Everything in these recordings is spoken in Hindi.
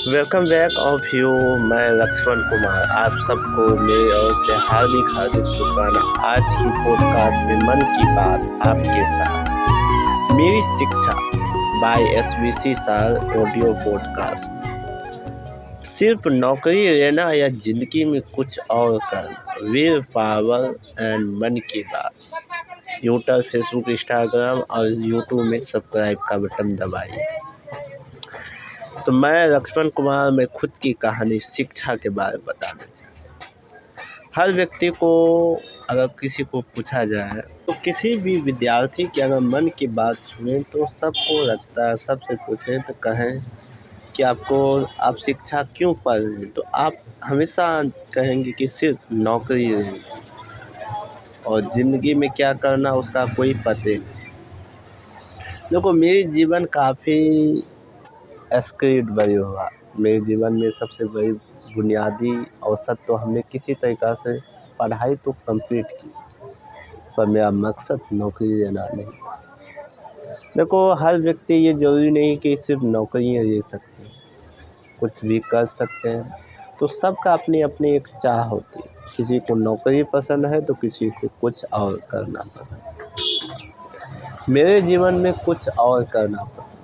Welcome back of you. मैं लक्ष्मण कुमार, आप सबको मेरी ओर से हार्दिक हार्दिक शुक्राना। आज की पॉडकास्ट में मन की बात आपके साथ मेरी शिक्षा बाय एसबीसी साल ऑडियो पॉडकास्ट। सिर्फ नौकरी लेना या जिंदगी में कुछ और करना, विल पावर एंड मन की बात। यूट्यूब, फेसबुक, इंस्टाग्राम और यूट्यूब में सब्सक्राइब का बटन दबाइए। तो मैं लक्ष्मण कुमार में खुद की कहानी शिक्षा के बारे में बताना चाहता हूँ। हर व्यक्ति को अगर किसी को पूछा जाए तो किसी भी विद्यार्थी की अगर मन की बात सुने तो सबको लगता है, सबसे पूछें तो कहें कि आप शिक्षा क्यों पढ़ रहे हैं, तो आप हमेशा कहेंगे कि सिर्फ नौकरी लेंगे और ज़िंदगी में क्या करना उसका कोई पता नहीं। देखो, मेरी जीवन काफ़ी स्क्रिप्ट बनी हुआ। मेरे जीवन में सबसे बड़ी बुनियादी अवसर तो हमने किसी तरीक़ा से पढ़ाई तो कंप्लीट की, पर मेरा मकसद नौकरी लेना नहीं था। देखो, हर व्यक्ति ये ज़रूरी नहीं कि सिर्फ नौकरियाँ ले सकते हैं, कुछ भी कर सकते हैं। तो सबका अपनी अपनी एक चाह होती है। किसी को नौकरी पसंद है तो किसी को कुछ और करना पसंद है। मेरे जीवन में कुछ और करना पसंद।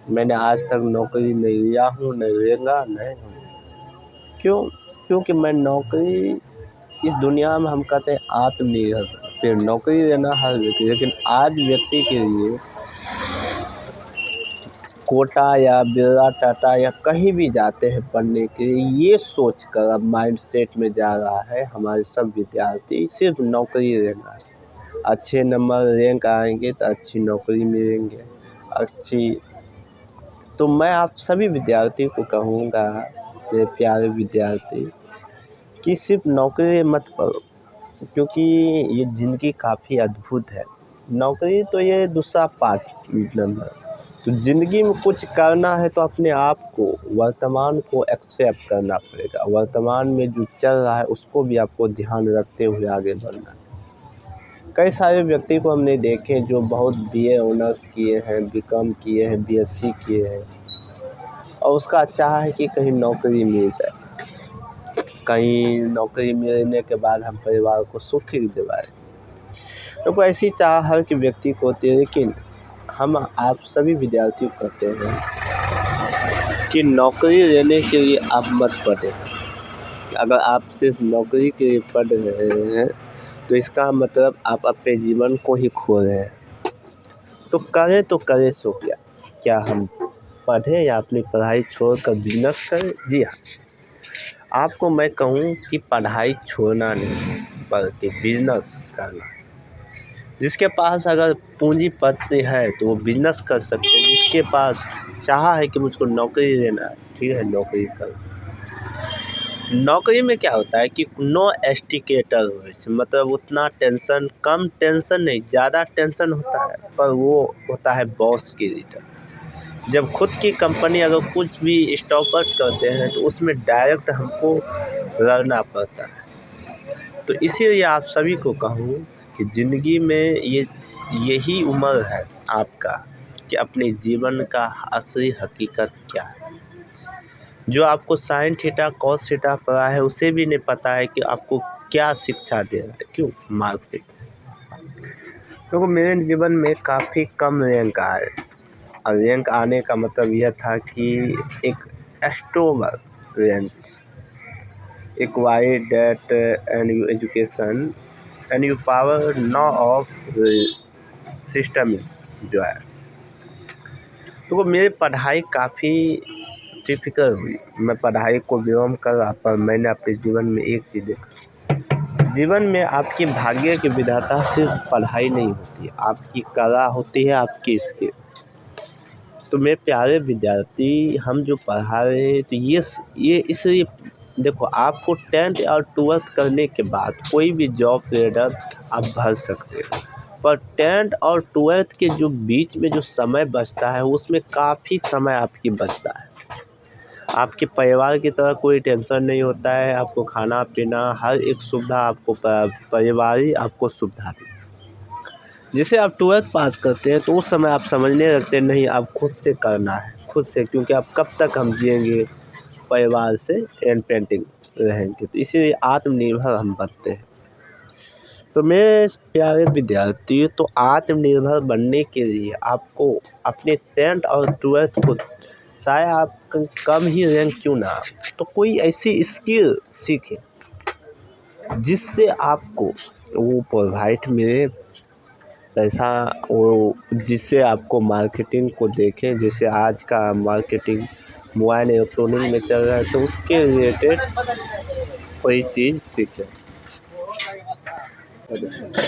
मैंने आज तक नौकरी नहीं लिया हूँ, नहीं लूँगा, नहीं हूँ। क्यों? क्योंकि मैं नौकरी, इस दुनिया में हम कहते हैं आत्मनिर्भर, फिर नौकरी लेना हर व्यक्ति, लेकिन आज व्यक्ति के लिए कोटा या बिरला टाटा या कहीं भी जाते हैं पढ़ने के लिए, ये सोचकर अब माइंडसेट में जा रहा है हमारे सब विद्यार्थी सिर्फ नौकरी लेना है। अच्छे नंबर रैंक आएंगे तो अच्छी नौकरी मिलेंगे, अच्छी। तो मैं आप सभी विद्यार्थी को कहूँगा, मेरे प्यारे विद्यार्थी, कि सिर्फ नौकरी मत पढ़ो, क्योंकि ये ज़िंदगी काफ़ी अद्भुत है। नौकरी तो ये दूसरा पार्ट नंबर। तो ज़िंदगी में कुछ करना है तो अपने आप को, वर्तमान को एक्सेप्ट करना पड़ेगा। वर्तमान में जो चल रहा है उसको भी आपको ध्यान रखते हुए आगे बढ़ना है। कई सारे व्यक्ति को हमने देखे जो बहुत बीए ऑनर्स किए हैं, बीकॉम किए हैं, बीएससी किए हैं, और उसका चाह है कि कहीं नौकरी मिल जाए, कहीं नौकरी मिलने के बाद हम परिवार को सुखी दिलाएं। तो ऐसी चाह हर के व्यक्ति को होती है, लेकिन हम आप सभी विद्यार्थी कहते हैं कि नौकरी लेने के लिए आप मत पढ़ें। अगर आप सिर्फ नौकरी के लिए पढ़ रहे हैं तो इसका मतलब आप अपने जीवन को ही खो रहे हैं। तो करें सो क्या हम पढ़ें या अपनी पढ़ाई छोड़कर बिजनेस करें? जी हाँ, आपको मैं कहूँ कि पढ़ाई छोड़ना नहीं बल्कि बिजनेस करना। जिसके पास अगर पूंजीपति है तो वो बिजनेस कर सकते हैं। जिसके पास चाह है कि मुझको नौकरी लेना है, ठीक है, नौकरी कर। नौकरी में क्या होता है कि नो एस्टिकेटर, मतलब उतना टेंशन, कम टेंशन नहीं, ज़्यादा टेंशन होता है, पर वो होता है बॉस की रिटर्न। जब खुद की कंपनी अगर कुछ भी स्टॉप आउट करते हैं तो उसमें डायरेक्ट हमको लड़ना पड़ता है। तो इसीलिए आप सभी को कहूँ कि ज़िंदगी में यही उम्र है आपका कि अपने जीवन का असली हकीकत क्या है। जो आपको साइन थीटा कॉस थीटा पढ़ा है उसे भी नहीं पता है कि आपको क्या शिक्षा दे रहा है। क्यों? मार्कशीट। क्योंकि मेरे जीवन में काफ़ी कम रैंक आए, और रैंक आने का मतलब यह था कि एक extrovert rank, acquired that and you education and you power know of system जो है। तो मेरी पढ़ाई काफ़ी डिफिकल्ट हुई। मैं पढ़ाई को बिलोंग कर रहा, पर मैंने अपने जीवन में एक चीज़ देखा। जीवन में आपकी भाग्य की विधाता सिर्फ पढ़ाई नहीं होती, आपकी कला होती है, आपकी स्किल। तो मेरे प्यारे विद्यार्थी, हम जो पढ़ा रहे हैं तो ये इसलिए देखो, आपको 10th और 12th करने के बाद कोई भी जॉब लेडर आप भर सकते हो, पर 10th और 12th के जो बीच में जो समय बचता है उसमें काफ़ी समय आपकी बचता है। आपके परिवार की तरह कोई टेंशन नहीं होता है। आपको खाना पीना हर एक सुविधा आपको परिवार ही आपको सुविधा देता है। जैसे आप 12th पास करते हैं तो उस समय आप समझने लगते हैं नहीं, अब खुद से करना है, खुद से, क्योंकि अब कब तक हम जिएंगे, परिवार से इंडिपेंडेंट रहेंगे। तो इसीलिए आत्मनिर्भर हम बनते हैं। तो मेरे प्यारे विद्यार्थी, तो आत्मनिर्भर बनने के लिए आपको अपने 10th और 12th को चाहे आप कम ही रैंक क्यों ना, तो कोई ऐसी स्किल सीखें जिससे आपको वो प्रोवाइड मिले पैसा, वो जिससे आपको मार्केटिंग को देखें। जैसे आज का मार्केटिंग मोबाइल इलेक्ट्रॉनिक में चल रहा है, तो उसके रिलेटेड कोई चीज़ सीखें।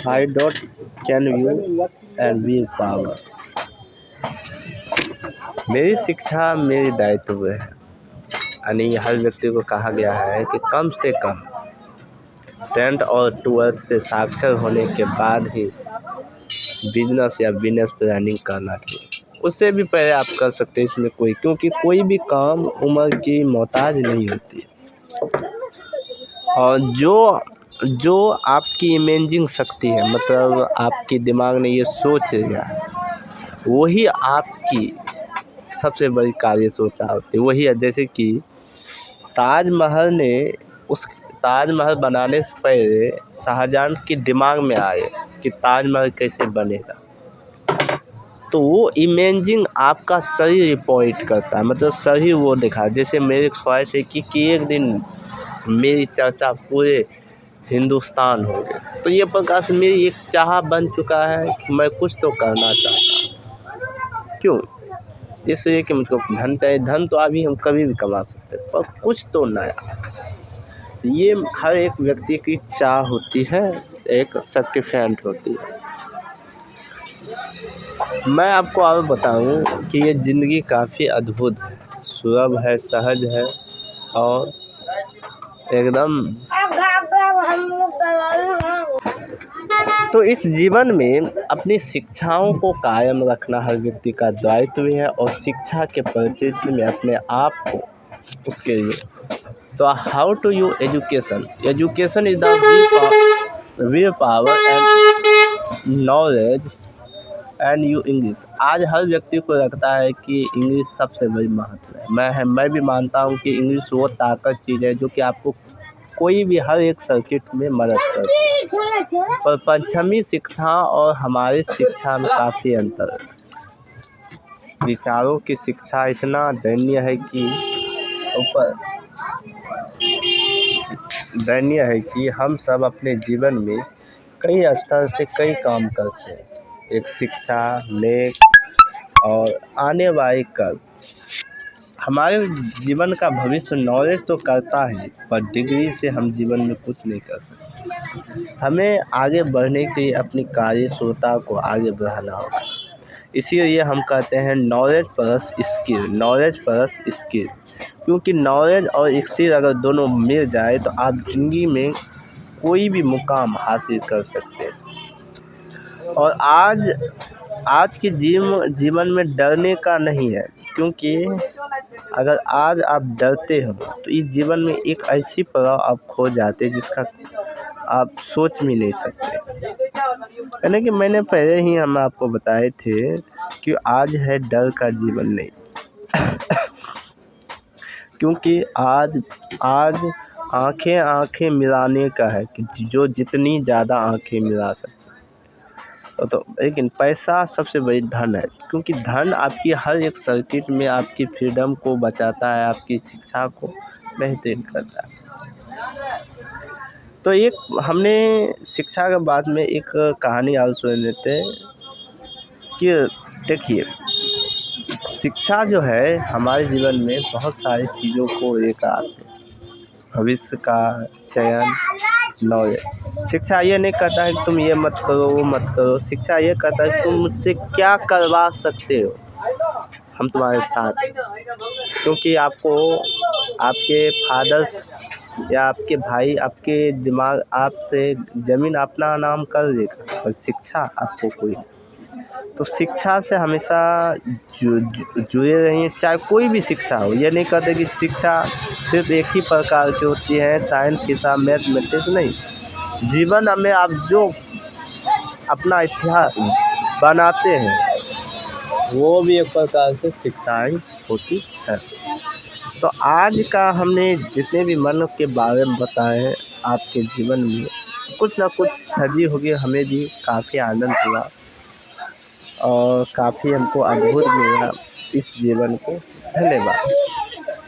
I don't can you and will power. मेरी शिक्षा मेरी दायित्व है, यानी हर व्यक्ति को कहा गया है कि कम से कम 10th और 12th से साक्षर होने के बाद ही बिजनेस या बिजनेस प्लानिंग करना चाहिए। उससे भी पहले आप कर सकते हैं, इसमें क्योंकि कोई भी काम उम्र की मोहताज नहीं होती। और जो आपकी इमेजिंग शक्ति है, मतलब आपके दिमाग ने ये सोच लिया, वही आपकी सबसे बड़ी कार्यशोता होती है। वही है, जैसे कि ताजमहल बनाने से पहले शाहजहां के दिमाग में आए कि ताजमहल कैसे बनेगा, तो वो इमेजिंग आपका शरीर रिपोर्ट करता है, मतलब शरीर वो दिखा। जैसे मेरी ख्वाहिश है कि एक दिन मेरी चर्चा पूरे हिंदुस्तान हो गई, तो ये प्रकार से मेरी एक चाह बन चुका है कि मैं कुछ तो करना चाहता हूँ। क्यों? इसलिए कि मुझको धन चाहिए। धन तो अभी हम कभी भी कमा सकते हैं, पर कुछ तो नया। ये हर एक व्यक्ति की चाह होती है, एक सटिफिकेंट होती है। मैं आपको और बताऊं कि ये ज़िंदगी काफ़ी अद्भुत है, सुलभ है, सहज है और एकदम। तो इस जीवन में अपनी शिक्षाओं को कायम रखना हर व्यक्ति का दायित्व है, और शिक्षा के परिचय में अपने आप को उसके लिए। तो how to you education is the will power and knowledge and you English. आज हर व्यक्ति को लगता है कि इंग्लिश सबसे बड़ी महत्व है। मैं भी मानता हूँ कि इंग्लिश वो ताकत चीज़ है जो कि आपको कोई भी हर एक सर्किट में मदद करती है। पर पश्चिमी शिक्षा और हमारी शिक्षा में काफ़ी अंतर है। विचारों की शिक्षा इतना दयनीय है कि हम सब अपने जीवन में कई स्तर से कई काम करते हैं। एक शिक्षा, नेक और आने वाली कल। हमारे जीवन का भविष्य नॉलेज तो करता है, पर डिग्री से हम जीवन में कुछ नहीं कर सकते। हमें आगे बढ़ने के लिए अपनी कार्यक्षमता को आगे बढ़ाना होगा। इसीलिए हम कहते हैं नॉलेज प्लस स्किल। क्योंकि नॉलेज और स्किल अगर दोनों मिल जाए तो आप ज़िंदगी में कोई भी मुकाम हासिल कर सकते हैं। और आज के जीवन में डरने का नहीं है, क्योंकि अगर आज आप डरते हो तो इस जीवन में एक ऐसी पड़ाव आप खो जाते हैं जिसका आप सोच भी नहीं सकते। यानी कि मैंने पहले ही हम आपको बताए थे कि आज है डर का जीवन नहीं। क्योंकि आज आंखें मिलाने का है कि जो जितनी ज़्यादा आंखें मिला सकते। तो लेकिन पैसा सबसे बड़ी धन है, क्योंकि धन आपकी हर एक सर्किट में आपकी फ्रीडम को बचाता है, आपकी शिक्षा को बेहतर करता है। तो एक हमने शिक्षा के बाद में एक कहानी और सुन लेते हैं कि देखिए, शिक्षा जो है हमारे जीवन में बहुत सारी चीज़ों को लेकर आते हैं। भविष्य का चयन, नॉलेज। शिक्षा ये नहीं कहता है कि तुम ये मत करो, वो मत करो। शिक्षा ये कहता है कि तुम मुझसे क्या करवा सकते हो, हम तुम्हारे साथ। क्योंकि आपको आपके फादर्स या आपके भाई आपके दिमाग आपसे ज़मीन अपना नाम कर देगा, और शिक्षा आपको कोई। तो शिक्षा से हमेशा जुड़े रहिए, चाहे कोई भी शिक्षा हो। ये नहीं कहते कि शिक्षा सिर्फ एक ही प्रकार की होती है, साइंस, हिसाब, मैथमेटिक्स नहीं। जीवन में आप जो अपना इतिहास बनाते हैं वो भी एक प्रकार से शिक्षाएँ होती है। तो आज का हमने जितने भी मन के बारे में बताए हैं आपके जीवन में कुछ ना कुछ सजी होगी, हमें भी काफ़ी आनंद हुआ और काफ़ी हमको अद्भुत मिला इस जीवन को। धन्यवाद।